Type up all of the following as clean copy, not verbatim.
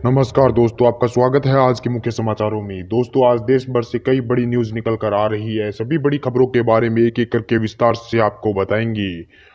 नमस्कार दोस्तों, आपका स्वागत है आज के मुख्य समाचारों में। दोस्तों, आज देश भर से कई बड़ी न्यूज़ निकल कर आ रही है। सभी बड़ी खबरों के बारे में एक एक करके विस्तार से आपको बताएंगे।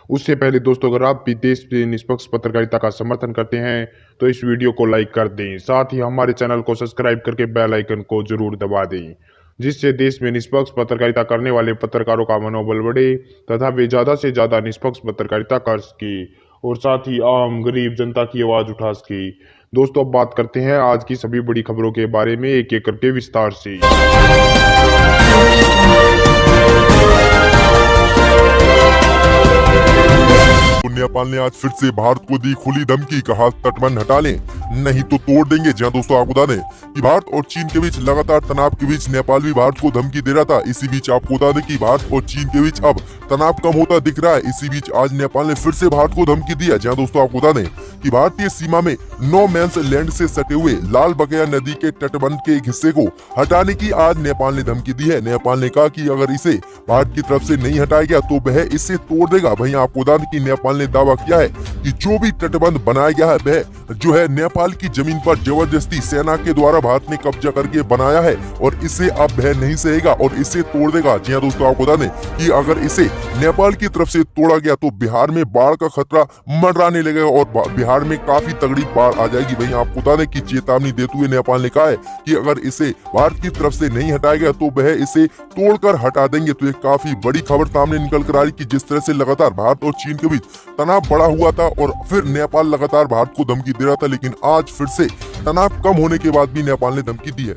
उससे पहले दोस्तों, अगर आप भी देश में निष्पक्ष पत्रकारिता का समर्थन करते हैं तो इस वीडियो को लाइक कर दें। साथ ही हमारे चैनल को सब्सक्राइब करके बेल आइकन को जरूर दबा दें, जिससे देश में निष्पक्ष पत्रकारिता करने वाले पत्रकारों का मनोबल बढ़े तथा वे ज़्यादा से ज़्यादा निष्पक्ष पत्रकारिता कर सके और साथ ही आम गरीब जनता की आवाज़ उठा सके। दोस्तों, अब बात करते हैं आज की सभी बड़ी खबरों के बारे में एक एक करके विस्तार से। नेपाल ने आज फिर से भारत को दी खुली धमकी, कहा तटबंध हटा लें नहीं तो तोड़ देंगे। जहां दोस्तों आपको बता दें कि भारत और चीन के बीच लगातार तनाव के बीच नेपाल भी भारत को धमकी दे रहा था। इसी बीच आपको बता दें कि भारत और चीन के बीच अब तनाव कम होता दिख रहा है। इसी बीच आज नेपाल ने फिर से भारत को धमकी दी है। जहां दोस्तों आपको बता दें कि भारतीय सीमा में नो मैंस लैंड से सटे हुए लाल बकेया नदी के तटबंध के एक हिस्से को हटाने की आज नेपाल ने धमकी दी है। नेपाल ने कहा कि अगर इसे भारत की तरफ से नहीं हटाया गया तो वह इसे तोड़ देगा। वहीं आपको बता दें कि नेपाल ने दावा किया है कि जो भी तटबंध बनाया गया है वह जो है नेपाल की जमीन पर जबरदस्ती सेना के द्वारा भारत ने कब्जा करके बनाया है और इसे अब वह नहीं सहेगा और इसे तोड़ देगा। जी हाँ दोस्तों, आपको बता दें कि अगर इसे नेपाल की तरफ से तोड़ा गया तो बिहार में बाढ़ का खतरा मंडराने लगेगा और बिहार में काफी तगड़ी बाढ़ आ जाएगी। वहीं आपको बता दें कि चेतावनी देते हुए नेपाल ने कहा है कि अगर इसे भारत की तरफ से नहीं हटाया गया तो वह इसे तोड़कर हटा देंगे। तो ये काफी बड़ी खबर सामने निकल कर आ रही कि जिस तरह से लगातार भारत और चीन के बीच तनाव बढ़ा हुआ था और फिर नेपाल लगातार भारत को धमकी दे रहा था, लेकिन आज फिर से तनाव कम होने के बाद भी नेपाल ने धमकी दी है।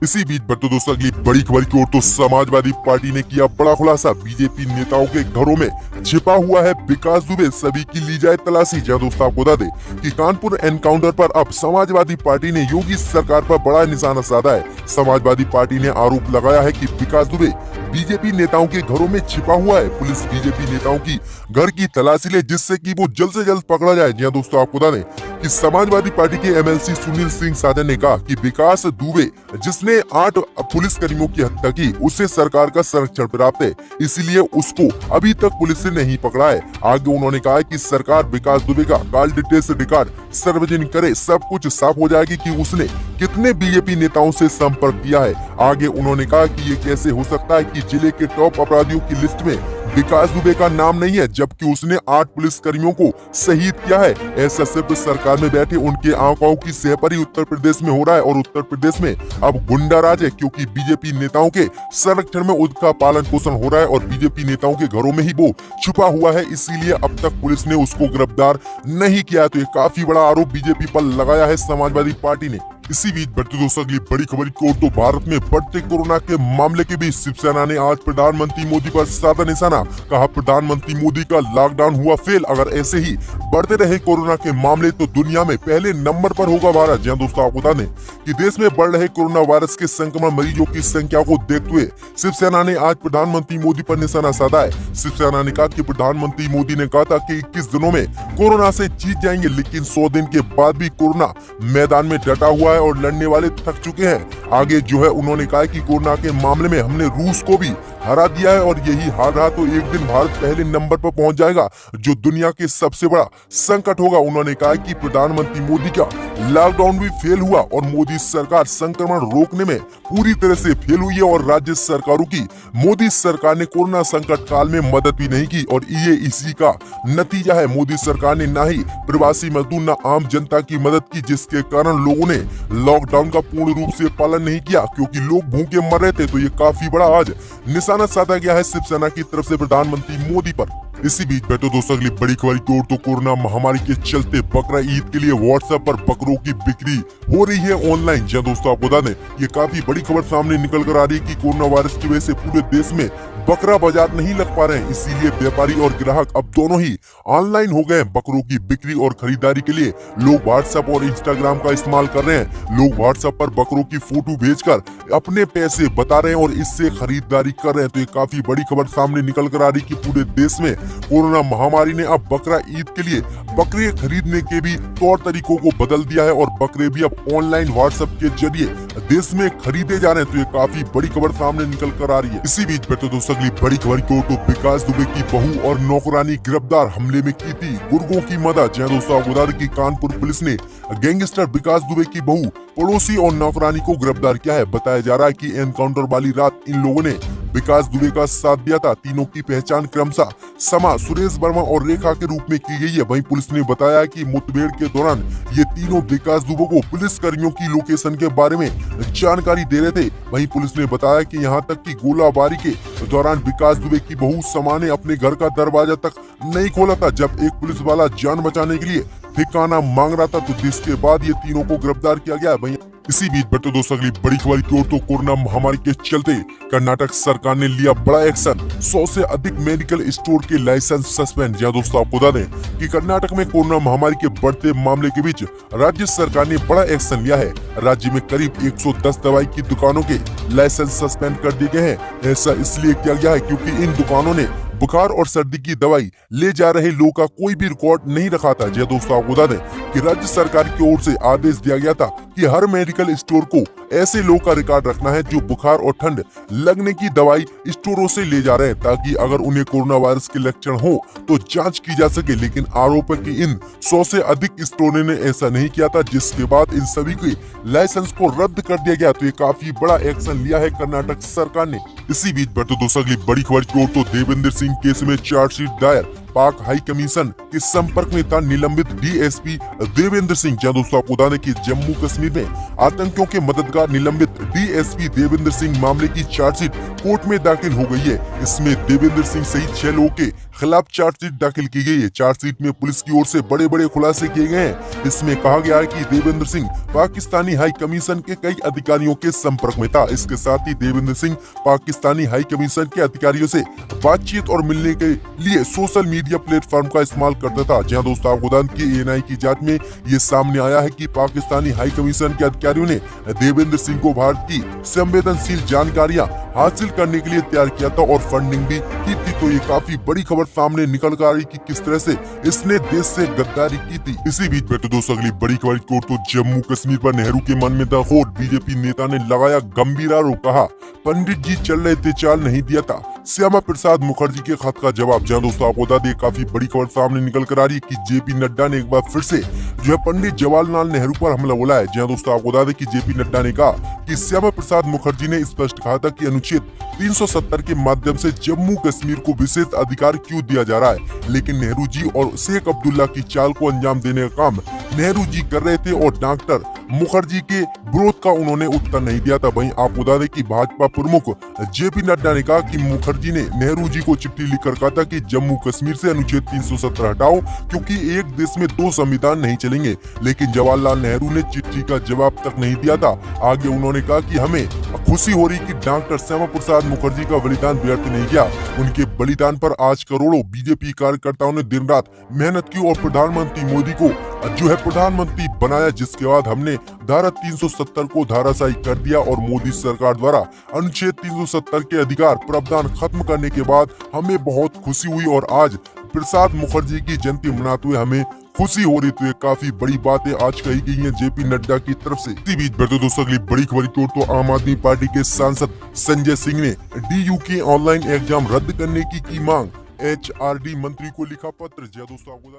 इसी बीच बढ़ते दोस्तों अगली बड़ी खबर की ओर तो समाजवादी पार्टी ने किया बड़ा खुलासा। बीजेपी नेताओं के घरों में छिपा हुआ है विकास दुबे, सभी की ली जाए तलाशी। जहां दोस्तों आपको बता दें कि कानपुर एनकाउंटर पर अब समाजवादी पार्टी ने योगी सरकार पर बड़ा निशाना साधा है। समाजवादी पार्टी ने आरोप लगाया है कि विकास दुबे बीजेपी नेताओं के घरों में छिपा हुआ है। पुलिस बीजेपी नेताओं की घर की तलाशी ले जिससे कि वो जल्द से जल्द पकड़ा जाए। जी दोस्तों आपको बता दें कि समाजवादी पार्टी के एमएलसी सुनील सिंह साधन ने कहा कि विकास दुबे जिसने 8 पुलिस कर्मियों की हत्या की उसे सरकार का संरक्षण प्राप्त है, इसीलिए उसको अभी तक पुलिस ने नहीं पकड़ा है। आगे उन्होंने कहा कि सरकार विकास दुबे का कॉल डिटेल्स रिकॉर्ड सार्वजनिक करे, सब कुछ साफ हो जाएगी कि उसने कितने बीजेपी नेताओं से संपर्क किया है। आगे उन्होंने कहा कि ये कैसे हो सकता है कि जिले के टॉप अपराधियों की लिस्ट में विकास दुबे का नाम नहीं है, जबकि उसने 8 पुलिस कर्मियों को शहीद किया है। ऐसा सिर्फ सरकार में बैठे उनके आंकड़ों की सहपरी उत्तर प्रदेश में हो रहा है और उत्तर प्रदेश में अब गुंडा राज है, क्योंकि बीजेपी नेताओं के संरक्षण में उनका पालन पोषण हो रहा है और बीजेपी नेताओं के घरों में ही वो छुपा हुआ है, इसीलिए अब तक पुलिस ने उसको गिरफ्तार नहीं किया। तो ये काफी बड़ा आरोप बीजेपी पर लगाया है समाजवादी पार्टी ने। इसी बीच बढ़ते दोस्तों अगली बड़ी खबर की ओर तो भारत में बढ़ते कोरोना के मामले के बीच शिवसेना ने आज प्रधानमंत्री मोदी पर साधा निशाना, कहा प्रधानमंत्री मोदी का लॉकडाउन हुआ फेल, अगर ऐसे ही बढ़ते रहे कोरोना के मामले तो दुनिया में पहले नंबर पर होगा भारत। जहां दोस्तों आपको बता दें कि देश में बढ़ रहे कोरोना वायरस के संक्रमण मरीजों की संख्या को देखते हुए शिवसेना ने आज प्रधानमंत्री मोदी पर निशाना साधा है। शिवसेना ने कहा कि प्रधानमंत्री मोदी ने कहा था कि 21 दिनों में कोरोना से जीत जाएंगे, लेकिन 100 दिन के बाद भी कोरोना मैदान में डटा हुआ है और लड़ने वाले थक चुके हैं। आगे जो है उन्होंने कहा कि कोरोना के मामले में हमने रूस को भी हरा दिया है और यही हार रहा तो एक दिन भारत पहले नंबर पर पहुंच जाएगा, जो दुनिया के सबसे बड़ा संकट होगा। उन्होंने कहा कि प्रधानमंत्री मोदी का लॉकडाउन भी फेल हुआ और मोदी सरकार संक्रमण रोकने में पूरी तरह से फेल हुई है और राज्य सरकारों की मोदी सरकार ने कोरोना संकट काल में मदद भी नहीं की और ये इसी का नतीजा है। मोदी सरकार ने ना ही प्रवासी मजदूर न आम जनता की मदद की, जिसके कारण लोगों ने लॉकडाउन का पूर्ण रूप से पालन नहीं किया, क्योंकि लोग भूखे मर रहे थे। तो ये काफी बड़ा आज निशाना साधा गया है शिवसेना की तरफ से प्रधानमंत्री मोदी पर। इसी बीच बैठो दोस्तों अगली बड़ी खबर की ओर तो कोरोना महामारी के चलते बकरा ईद के लिए व्हाट्सएप पर बकरों की बिक्री हो रही है ऑनलाइन। जहां दोस्तों आपको बता दें ये काफी बड़ी खबर सामने निकल कर आ रही है कि कोरोना वायरस की वजह से पूरे देश में बकरा बाजार नहीं लग पा रहे हैं, इसीलिए व्यापारी और ग्राहक अब दोनों ही ऑनलाइन हो गए। बकरों की बिक्री और खरीदारी के लिए लोग व्हाट्सएप और इंस्टाग्राम का इस्तेमाल कर रहे हैं। लोग व्हाट्सएप पर बकरों की फोटो भेजकर अपने पैसे बता रहे हैं और इससे खरीदारी कर रहे हैं। तो ये काफी बड़ी खबर सामने निकल कर आ रही है कि पूरे देश में कोरोना महामारी ने अब बकरा ईद के लिए बकरे खरीदने के भी तौर तरीकों को बदल दिया है और बकरे भी अब ऑनलाइन व्हाट्सएप के जरिए देश में खरीदे जा रहे हैं। तो ये काफी बड़ी खबर सामने निकल कर आ रही है। इसी बीच बेटे दोस्तों अगली बड़ी खबर की ओर तो विकास दुबे की बहू और नौकरानी गिरफ्तार, हमले में की थी गुर्गों की मदद। जी दोस्तों आपको बता दें कि कानपुर पुलिस ने गैंगस्टर विकास दुबे की बहू, पड़ोसी और नौकरानी को गिरफ्तार किया है। बताया जा रहा है कि एनकाउंटर वाली रात इन लोगों ने विकास दुबे का साथ दिया था। तीनों की पहचान क्रमशः समा, सुरेश वर्मा और रेखा के रूप में की गई है। वहीं पुलिस ने बताया कि मुठभेड़ के दौरान ये तीनों विकास दुबे को पुलिस कर्मियों की लोकेशन के बारे में जानकारी दे रहे थे। वहीं पुलिस ने बताया कि यहां तक कि गोलाबारी के दौरान विकास दुबे की बहू समा ने अपने घर का दरवाजा तक नहीं खोला था जब एक पुलिस वाला जान बचाने के लिए ठिकाना मांग रहा था। तो जिसके बाद ये तीनों को गिरफ्तार किया गया। वहीं इसी बीच बेटे दोस्तों अगली बड़ी खबर की ओर तो कोरोना महामारी के चलते कर्नाटक सरकार ने लिया बड़ा एक्शन, 100 से अधिक मेडिकल स्टोर के लाइसेंस सस्पेंड। जी दोस्तों आपको बता दें कि कर्नाटक में कोरोना महामारी के बढ़ते मामले के बीच राज्य सरकार ने बड़ा एक्शन लिया है। राज्य में करीब 110 दवाई की दुकानों के लाइसेंस सस्पेंड कर दिए गए हैं। ऐसा इसलिए किया गया है क्योंकि इन दुकानों ने बुखार और सर्दी की दवाई ले जा रहे लोगों का कोई भी रिकॉर्ड नहीं रखा था। जी दोस्तों आपको बता दें कि राज्य सरकार की ओर से आदेश दिया गया था कि हर मेडिकल स्टोर को ऐसे लोगों का रिकॉर्ड रखना है जो बुखार और ठंड लगने की दवाई स्टोरों से ले जा रहे हैं, ताकि अगर उन्हें कोरोना वायरस के लक्षण हो तो जांच की जा सके। लेकिन आरोप है कि इन 100 से अधिक स्टोरों ने ऐसा नहीं किया था, जिसके बाद इन सभी के लाइसेंस को रद्द कर दिया गया। तो ये काफी बड़ा एक्शन लिया है कर्नाटक सरकार ने। इसी बीच बेटे दोस्तों अगली बड़ी खबर की ओर तो देवेंद्र सिंह केस में चार्जशीट दायर, पाक हाई कमीशन के संपर्क में था निलंबित डीएसपी देवेंद्र सिंह। जहां दोस्तों आपको बता दें कि जम्मू कश्मीर में आतंकियों के मददगार निलंबित डीएसपी देवेंद्र सिंह मामले की चार्जशीट कोर्ट में दाखिल हो गई है। इसमें देवेंद्र सिंह सहित 6 लोगों के खिलाफ चार्जशीट दाखिल की गई है। चार्जशीट में पुलिस की ओर से बड़े बड़े खुलासे किए गए हैं। इसमें कहा गया है कि देवेंद्र सिंह पाकिस्तानी हाई कमीशन के कई अधिकारियों के संपर्क में था। इसके साथ ही देवेंद्र सिंह पाकिस्तानी हाई कमीशन के अधिकारियों से बातचीत और मिलने के लिए सोशल मीडिया प्लेटफॉर्म का इस्तेमाल करता था। जहां दोस्तों आपको बता दें कि एएनआई की जांच में ये सामने आया है कि पाकिस्तानी हाई कमीशन के अधिकारियों ने देवेंद्र सिंह को भारत की संवेदनशील जानकारियां हासिल करने के लिए तैयार किया था और फंडिंग भी की थी। तो ये काफी बड़ी खबर सामने निकल कर आ रही कि किस तरह से इसने देश से गद्दारी की थी। इसी बीच बेटे दोस्तों अगली बड़ी खबर की ओर तो जम्मू कश्मीर पर नेहरू के मन में दाखोद, बीजेपी नेता ने लगाया गंभीर आरोप, कहा पंडित जी चल रहे थे चाल नहीं दिया था श्यामा प्रसाद मुखर्जी के खत का जवाब। जहां दोस्तों आपको बता दें काफी बड़ी खबर सामने निकल कर आ रही है कि जेपी नड्डा ने एक बार फिर से जो है पंडित जवाहरलाल नेहरू पर हमला बोला है। जहां दोस्तों आपको बता दें कि जेपी नड्डा ने कहा कि श्यामा प्रसाद मुखर्जी ने स्पष्ट कहा था कि अनुच्छेद 370 के माध्यम से जम्मू कश्मीर को विशेष अधिकार क्यों दिया जा रहा है, लेकिन नेहरू जी और शेख अब्दुल्ला की चाल को अंजाम देने का काम नेहरू जी कर रहे थे और डॉक्टर मुखर्जी के विरोध का उन्होंने उत्तर नहीं दिया था। वहीं आप बता दें कि भाजपा प्रमुख जेपी नड्डा ने कहा कि मुखर्जी ने नेहरू जी को चिट्ठी लिखकर कहा था कि जम्मू कश्मीर से अनुच्छेद 370 हटाओ क्योंकि एक देश में 2 संविधान नहीं चलेंगे। लेकिन जवाहरलाल नेहरू ने चिट्ठी का जवाब तक नहीं दिया था। आगे उन्होंने कहा कि हमें खुशी हो रही कि डॉक्टर श्यामा प्रसाद मुखर्जी का बलिदान व्यर्थ नहीं गया। उनके बलिदान पर आज करोड़ों बीजेपी कार्यकर्ताओं ने दिन रात मेहनत की और प्रधानमंत्री मोदी को जो है प्रधानमंत्री बनाया, जिसके बाद हमने धारा 370 को धाराशाही कर दिया और मोदी सरकार द्वारा अनुच्छेद 370 के अधिकार प्रावधान खत्म करने के बाद हमें बहुत खुशी हुई और आज प्रसाद मुखर्जी की जयंती मनाते हुए हमें खुशी हो रही। तो ये काफी बड़ी बातें आज कही गई हैं जेपी नड्डा की तरफ से। इसी बीच बढ़ते दोस्तों अगली बड़ी खबर की ओर तो आम आदमी पार्टी के सांसद संजय सिंह ने डीयू के ऑनलाइन एग्जाम रद्द करने की मांग, एचआरडी मंत्री को लिखा पत्र। जय दोस्तों आपको